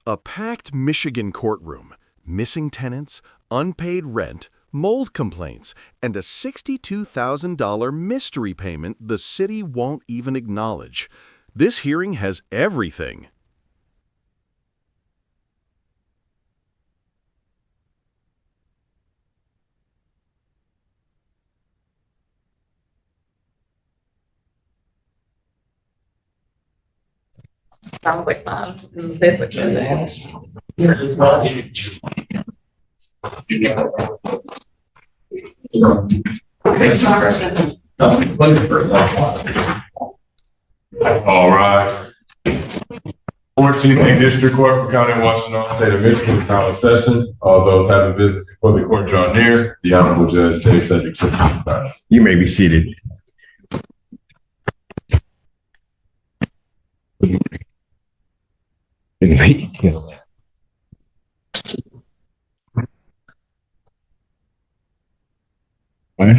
A packed Michigan courtroom, missing tenants, unpaid rent, mold complaints, and a $62,000 mystery payment the city won't even acknowledge. This hearing has everything. Sounds like mom. Basically, All rise. 14th District Court for County of Washington, State of Michigan, County Session. All those having business before the court draw near. The Honorable Judge J. Cedric Simpson. You may be seated. What?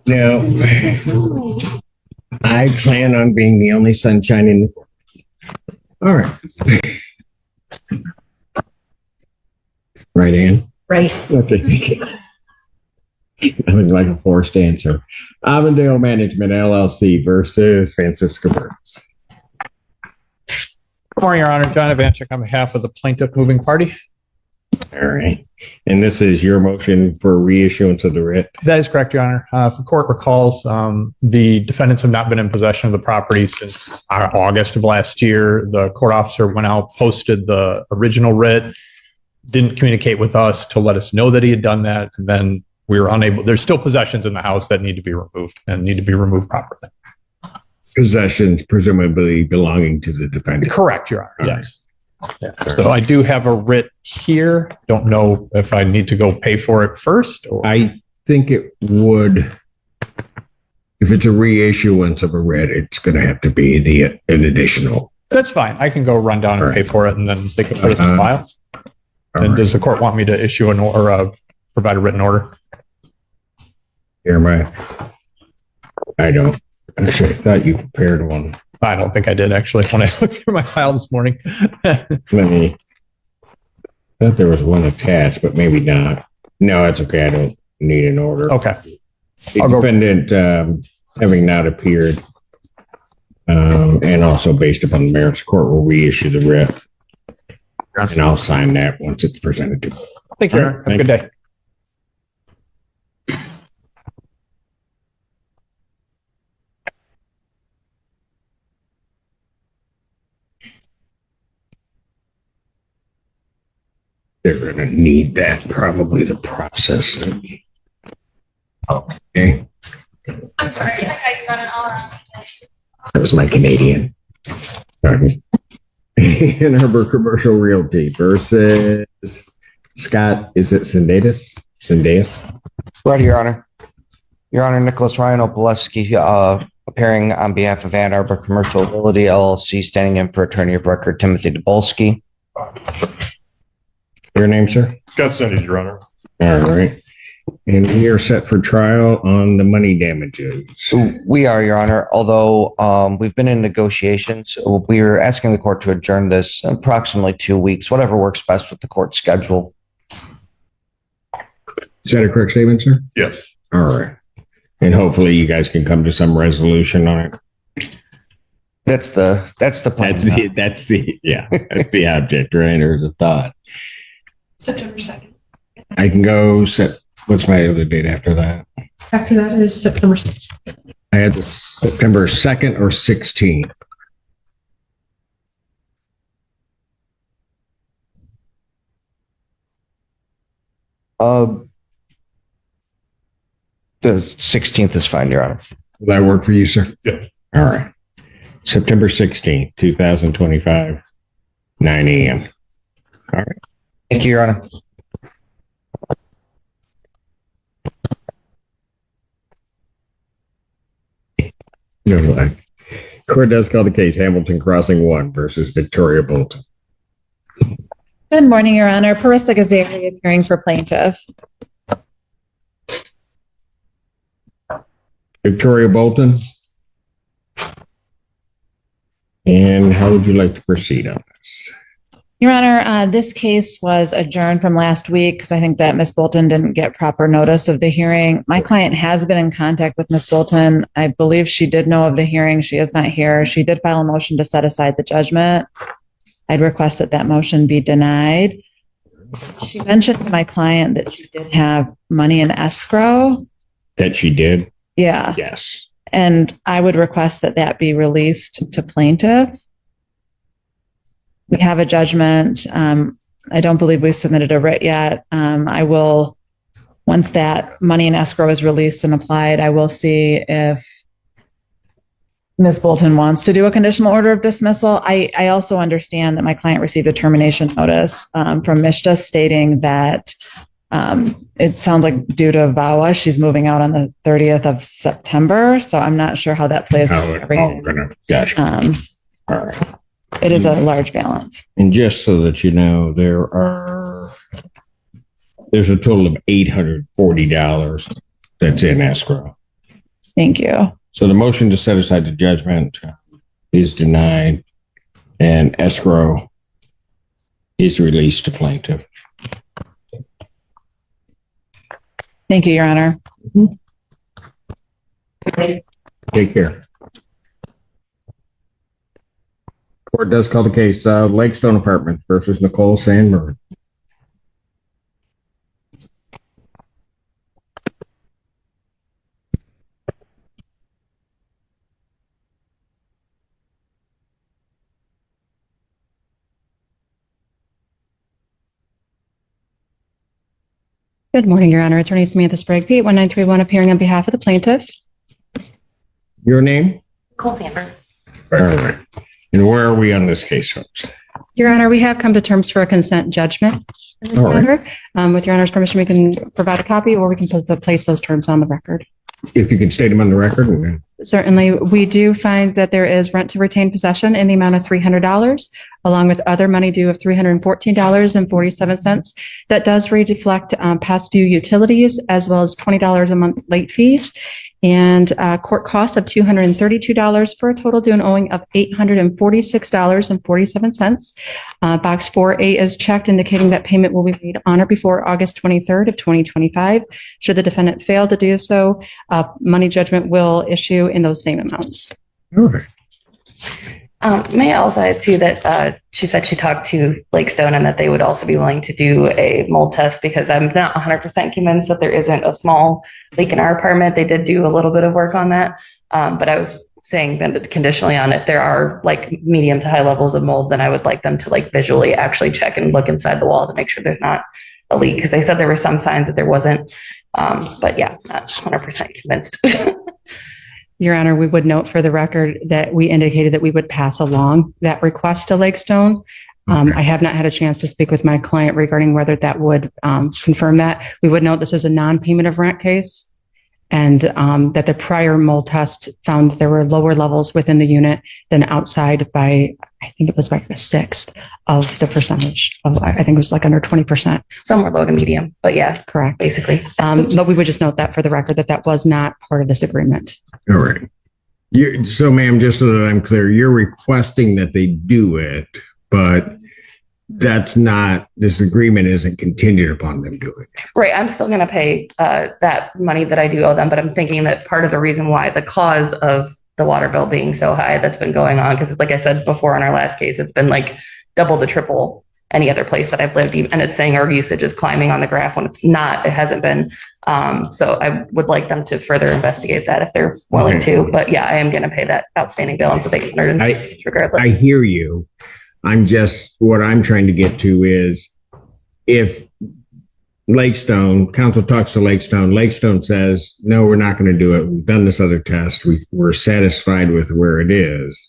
Now, I plan on being the only sunshine in the. All right. Right, Ann? right. Okay. Nothing like a forced answer. Avondale Management LLC versus Francisco Burns. Good morning, Your Honor. John Ivanchik on behalf of the plaintiff moving party. All right. And this is your motion for reissuance of the writ? That is correct, Your Honor. If the court recalls, the defendants have not been in possession of the property since August of last year. The court officer went out, posted the original writ, didn't communicate with us to let us know that he had done that, and then we were unable. There's still possessions in the house that need to be removed and need to be removed properly. Possessions presumably belonging to the defendant. Correct, Your Honor. All Yes. Yeah. So I do have a writ here. Don't know if I need to go pay for it first. Or... I think it would, if it's a reissuance of a writ, it's going to have to be an additional. That's fine. I can go run down and pay for it, and then they can put it in the file. And does the court want me to issue an or provide a written order? Here, I don't. Actually, I thought you prepared one. I don't think I did, actually, when I looked through my file this morning. I thought there was one attached, but maybe not. No, it's okay. I don't need an order. Okay. The defendant, having not appeared, and also based upon the merits, court will reissue the writ. And I'll sign that once it's presented to me. Thank you. Have a good day. They're going to need that probably to process it. Okay. I'm sorry. I thought you got an all. That was my Canadian. Sorry. Ann Arbor Commercial Realty versus Scott, is it Sendejas? Right, Your Honor. Your Honor, Nicholas Ryan Opaleski, appearing on behalf of Ann Arbor Commercial Realty LLC, standing in for attorney of record Timothy Dabolski. Your name, sir? Scott Sendes, Your Honor. All right. And we are set for trial on the money damages. We are, Your Honor, although we've been in negotiations. We're asking the court to adjourn this approximately 2 weeks, whatever works best with the court schedule. Is that a correct statement, sir? Yes. All right. And hopefully you guys can come to some resolution on it. That's the plan. That's the object, right? Or the thought. September 2nd. I can go set. What's my other date after that? After that is September 6th. I had the September 2nd or 16th. The 16th is fine, Your Honor. Will that work for you, sir? Yes. All right. September 16th, 2025, 9 a.m. All right. Thank you, Your Honor. Court does call the case Hamilton Crossing 1 versus Victoria Bolton. Good morning, Your Honor. Parissa Gazari appearing for plaintiff. Victoria Bolton. And how would you like to proceed on this? Your Honor, this case was adjourned from last week because I think that Ms. Bolton didn't get proper notice of the hearing. My client has been in contact with Ms. Bolton. I believe she did know of the hearing. She is not here. She did file a motion to set aside the judgment. I'd request that that motion be denied. She mentioned to my client that she did have money in escrow. That she did? Yeah. Yes. And I would request that that be released to plaintiff. We have a judgment. I don't believe we submitted a writ yet. I will, once that money in escrow is released and applied, I will see if Ms. Bolton wants to do a conditional order of dismissal. I also understand that my client received a termination notice from MISHDA stating that it sounds like due to VAWA, she's moving out on the 30th of September. So I'm not sure how that plays out. Gotcha. All right. It is a large balance. And just so that you know, there's a total of $840 that's in escrow. Thank you. So the motion to set aside the judgment is denied and escrow is released to plaintiff. Thank you, Your Honor. Take care. Court does call the case Lakestone Apartments versus Nicole Sandberg. Good morning, Your Honor. Attorney Samantha Sprague, P1931, appearing on behalf of the plaintiff. Your name? Nicole Sandberg. All right. And where are we on this case, folks? Your Honor, we have come to terms for a consent judgment in this All right. matter. With Your Honor's permission, we can provide a copy or we can place those terms on the record. If you could state them on the record. And Certainly, we do find that there is rent to retain possession in the amount of $300, along with other money due of $314.47. That does reflect past due utilities, as well as $20 a month late fees, and court costs of $232 for a total due and owing of $846.47. Box 4A is checked, indicating that payment will be made on or before August 23rd of 2025. Should the defendant fail to do so, money judgment will issue in those same amounts. all right. May I also add too that she said she talked to Lakestone and that they would also be willing to do a mold test, because I'm not 100% convinced that there isn't a small leak in our apartment. They did do a little bit of work on that, but I was saying that conditionally on it, there are like medium to high levels of mold, then I would like them to like visually actually check and look inside the wall to make sure there's not a leak, because they said there were some signs that there wasn't. But yeah, not 100% convinced. Your Honor, we would note for the record that we indicated that we would pass along that request to Lakestone. I have not had a chance to speak with my client regarding whether that would confirm that. We would note this is a non-payment of rent case, and that the prior mold test found there were lower levels within the unit than outside by, I think it was like a sixth of the percentage of, I think it was like under 20%. Some were low to medium, but yeah, Correct. basically. But we would just note that for the record, that was not part of this agreement. All right. So, ma'am, just so that I'm clear, you're requesting that they do it, but that's not, this agreement isn't contingent upon them doing it. Right. I'm still going to pay that money that I do owe them, but I'm thinking that part of the reason why the cause of the water bill being so high that's been going on, because like I said before in our last case, it's been like double to triple any other place that I've lived, and it's saying our usage is climbing on the graph when it's not. It hasn't been. So I would like them to further investigate that if they're willing to. But yeah, I am going to pay that outstanding balance of $800 regardless. I hear you. What I'm trying to get to is, if Lakestone, council talks to Lakestone says, no, we're not going to do it. We've done this other test. We're satisfied with where it is.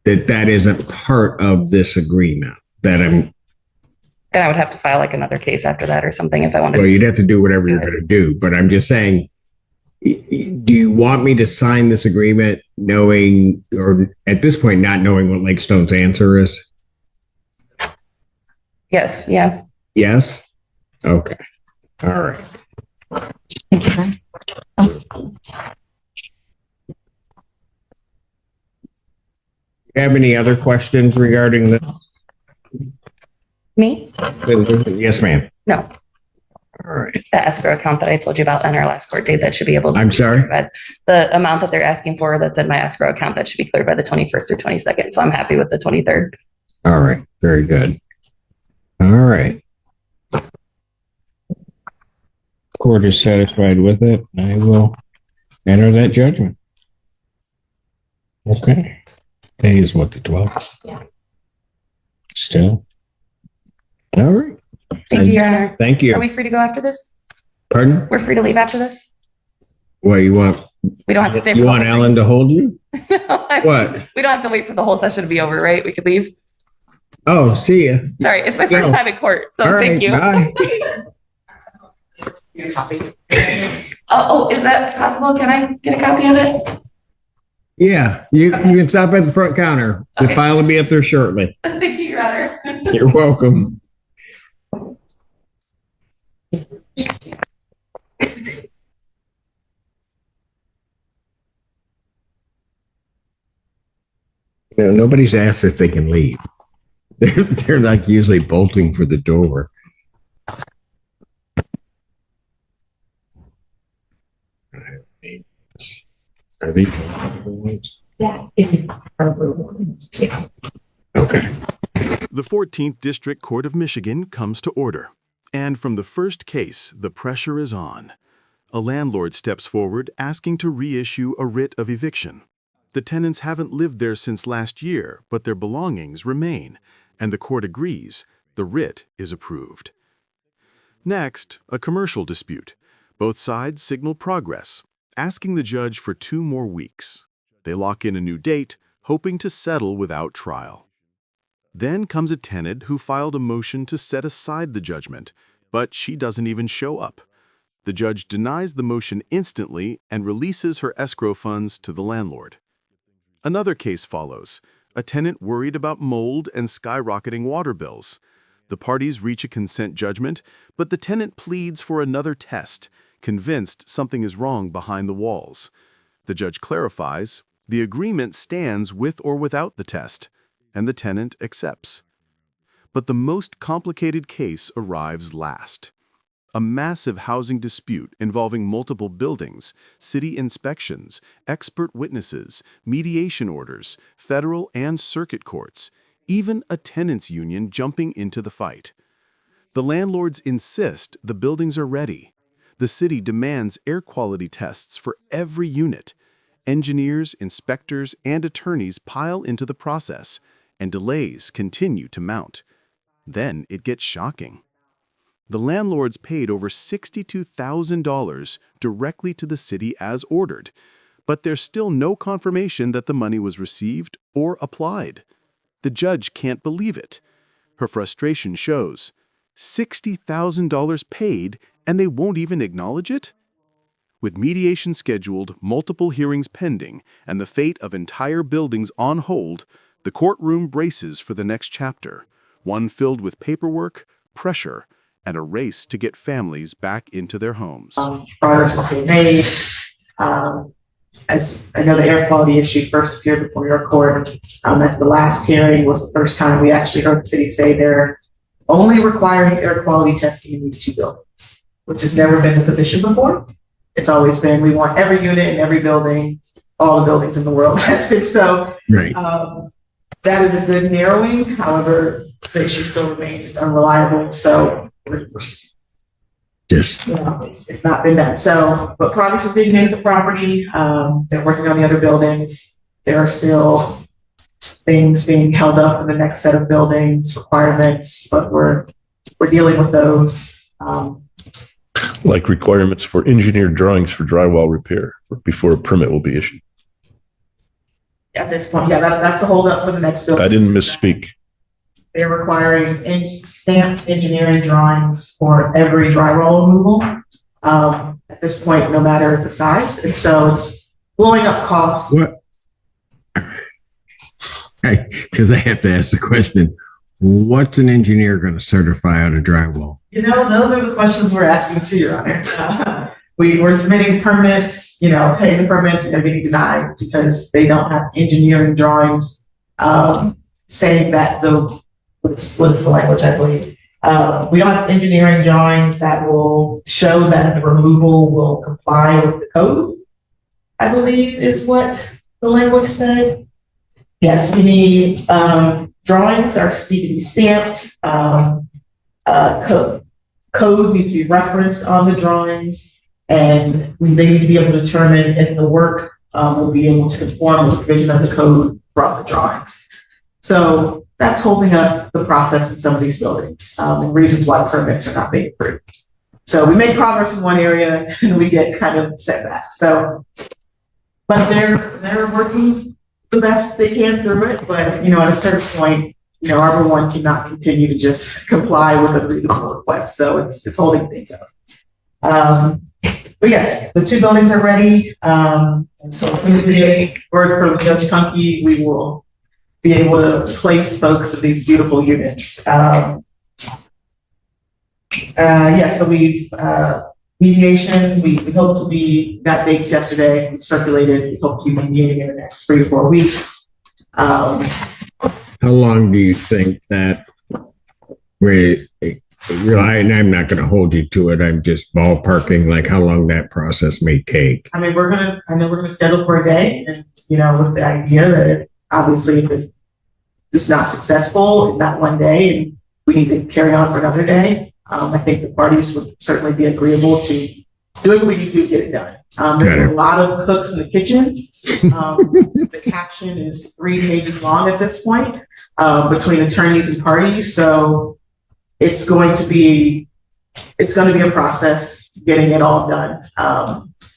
That isn't part of this agreement. Then I would have to file like another case after that or something if I wanted. Well, you'd have to do whatever you're going to do. But I'm just saying, do you want me to sign this agreement knowing, or at this point, not knowing what Lakestone's answer is? Yes. Yeah. Yes? Okay. All right. Thank you. Have any other questions regarding Me? Yes, ma'am. No. All right. The escrow account that I told you about in our last court date that should be able to. I'm sorry? But the amount that they're asking for that's in my escrow account that should be cleared by the 21st or 22nd. So I'm happy with the 23rd. All right. Very good. All right. Court is satisfied with it. I will enter that judgment. Okay. Today is what, the 12th? Yeah. Still. All right. Thank you, Your Honor. Thank you. Are we free to go after this? Pardon? We're free to leave after this? What, you want? We don't have to stay. You want Ellen to hold you? What? We don't have to wait for the whole session to be over, right? We could leave. Oh, see ya. Sorry, it's my Go. first time in court, so All right, thank you. bye. Is that possible? Can I get a copy of it? Yeah, you can stop at the front counter. The Okay. file will be up there shortly. Thank you, Your Honor. You're welcome. You know, nobody's asked if they can leave. They're like usually bolting for the door. Are these? Yeah. Okay. The 14th District Court of Michigan comes to order. And from the first case, the pressure is on. A landlord steps forward asking to reissue a writ of eviction. The tenants haven't lived there since last year, but their belongings remain, and the court agrees the writ is approved. Next, a commercial dispute. Both sides signal progress, asking the judge for 2 more weeks. They lock in a new date, hoping to settle without trial. Then comes a tenant who filed a motion to set aside the judgment, but she doesn't even show up. The judge denies the motion instantly and releases her escrow funds to the landlord. Another case follows, a tenant worried about mold and skyrocketing water bills. The parties reach a consent judgment, but the tenant pleads for another test, convinced something is wrong behind the walls. The judge clarifies, the agreement stands with or without the test, and the tenant accepts. But the most complicated case arrives last. A massive housing dispute involving multiple buildings, city inspections, expert witnesses, mediation orders, federal and circuit courts, even a tenants' union jumping into the fight. The landlords insist the buildings are ready. The city demands air quality tests for every unit. Engineers, inspectors, and attorneys pile into the process, and delays continue to mount. Then it gets shocking. The landlords paid over $62,000 directly to the city as ordered, but there's still no confirmation that the money was received or applied. The judge can't believe it. Her frustration shows. $60,000 paid, and they won't even acknowledge it? With mediation scheduled, multiple hearings pending, and the fate of entire buildings on hold, the courtroom braces for the next chapter, one filled with paperwork, pressure, and a race to get families back into their homes. Progress has been made. As I know, the air quality issue first appeared before your court. At the last hearing was the first time we actually heard the city say they're only requiring air quality testing in these 2 buildings, which has never been the position before. It's always been, we want every unit in every building, all the buildings in the world tested. So Right. that is a good narrowing. However, the issue still remains, it's unreliable. So we're Just it's not been done. So, but progress is being made with the property. They're working on the other buildings. There are still things being held up in the next set of buildings, requirements, but we're dealing with those. Like requirements for engineered drawings for drywall repair before a permit will be issued. At this point, yeah, that's the holdup for the next building. I didn't misspeak. They're requiring stamped engineering drawings for every drywall removal. At this point, no matter the size, and so it's blowing up costs. what? Because I have to ask the question, what's an engineer going to certify out of drywall? You know, those are the questions we're asking too, Your Honor. We're submitting permits, paying the permits and they're being denied because they don't have engineering drawings saying that what is the language, I believe? We don't have engineering drawings that will show that the removal will comply with the code, I believe is what the language said. Yes, we need drawings are need to be stamped. Code needs to be referenced on the drawings, and they need to be able to determine if the work will be able to conform with the provision of the code from the drawings. So that's holding up the process in some of these buildings, and reasons why permits are not being approved. So we make progress in one area and we get kind of set back. So, but they're working the best they can through it. But at a certain point, Arbor One cannot continue to just comply with a reasonable request. So it's holding things up. But yes, the two buildings are ready. And so as soon as we get word from Judge Kunke, we will be able to place folks in these beautiful units. So we've mediation. We hope to got dates yesterday. We circulated. We hope to be mediating in the next 3 or 4 weeks. How long do you think that? I'm not going to hold you to it. I'm just ballparking, like how long that process may take. I mean, we're gonna schedule for a day, and with the idea that obviously if it's not successful in that one day, and we need to carry on for another day, I think the parties would certainly be agreeable to doing what we need to do to get it done. There's a lot of cooks in the kitchen. The caption is 3 pages long at this point between attorneys and parties, so it's going to be a process getting it all done.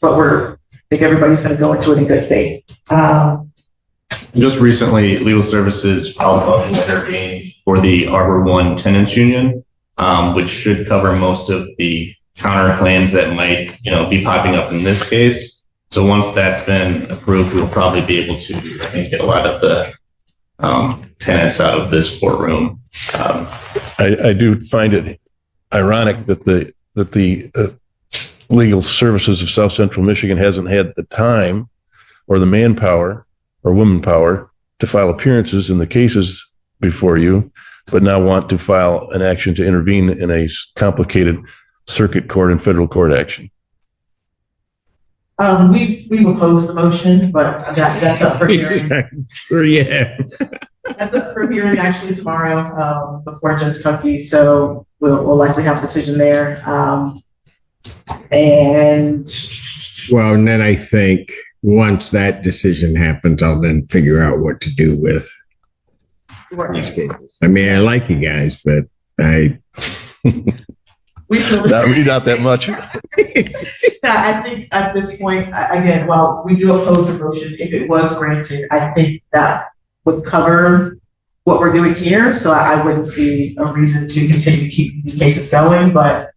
But I think everybody's going to go into it in good faith. Just recently, Legal Services filed a motion to intervene for the Arbor One Tenants Union, which should cover most of the counterclaims that might, be popping up in this case. So once that's been approved, we'll probably be able to, I think, get a lot of the tenants out of this courtroom. I do find it ironic that the Legal Services of South Central Michigan hasn't had the time or the manpower or womanpower to file appearances in the cases before you, but now want to file an action to intervene in a complicated circuit court and federal court action. We've opposed the motion, but that's up for hearing. Yeah. That's up for hearing actually tomorrow before Judge Kunke. So we'll likely have a decision there. And then I think once that decision happens, I'll then figure out what to do with these cases. I mean, I like you guys, but not that much. I think at this point, again, while we do oppose the motion, if it was granted, I think that would cover what we're doing here. So I wouldn't see a reason to continue keeping these cases going. But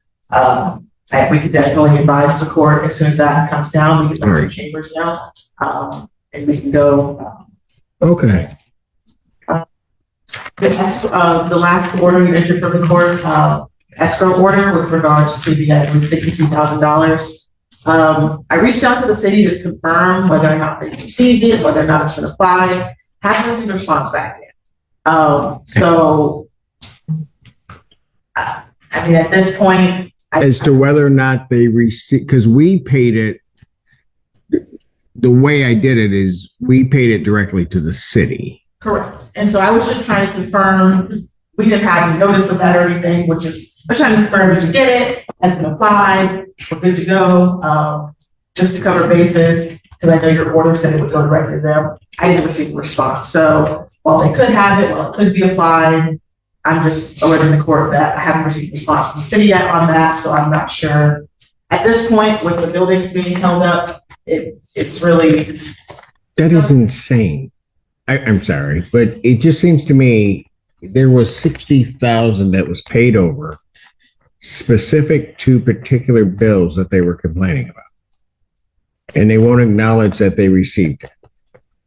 we could definitely advise the court as soon as that comes down. We can bring the chambers down, and we can go. Okay. The last order you entered from the court, escrow order with regards to the $62,000. I reached out to the city to confirm whether or not they received it, whether or not it's been applied. Haven't received a response back yet. So, I mean, at this point, as to whether or not they receive, because we paid it. The way I did it is we paid it directly to the city. Correct. And so I was just trying to confirm, we didn't have any notice of that or anything, which is, I'm trying to confirm, did you get it? Has been applied? We're good to go. Just to cover bases, because I know your order said it would go directly to them. I didn't receive a response. So while they could have it, while it could be applied, I'm just alerting the court that I haven't received a response from the city yet on that. So I'm not sure. At this point, with the buildings being held up, it's really. That is insane. I'm sorry, but it just seems to me there was $60,000 that was paid over specific to particular bills that they were complaining about. And they won't acknowledge that they received it.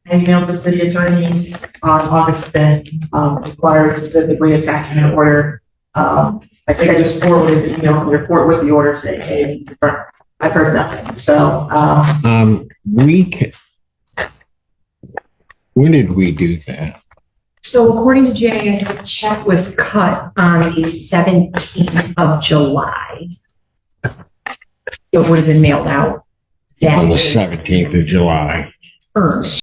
I emailed the city attorneys on August 5th, required specifically attaching an order. I think I just forwarded the email report with the order saying, hey, I've heard nothing. So we can. When did we do that? So according to GIS, the check was cut on the 17th of July. So it would have been mailed out that On the day. 17th of July. First.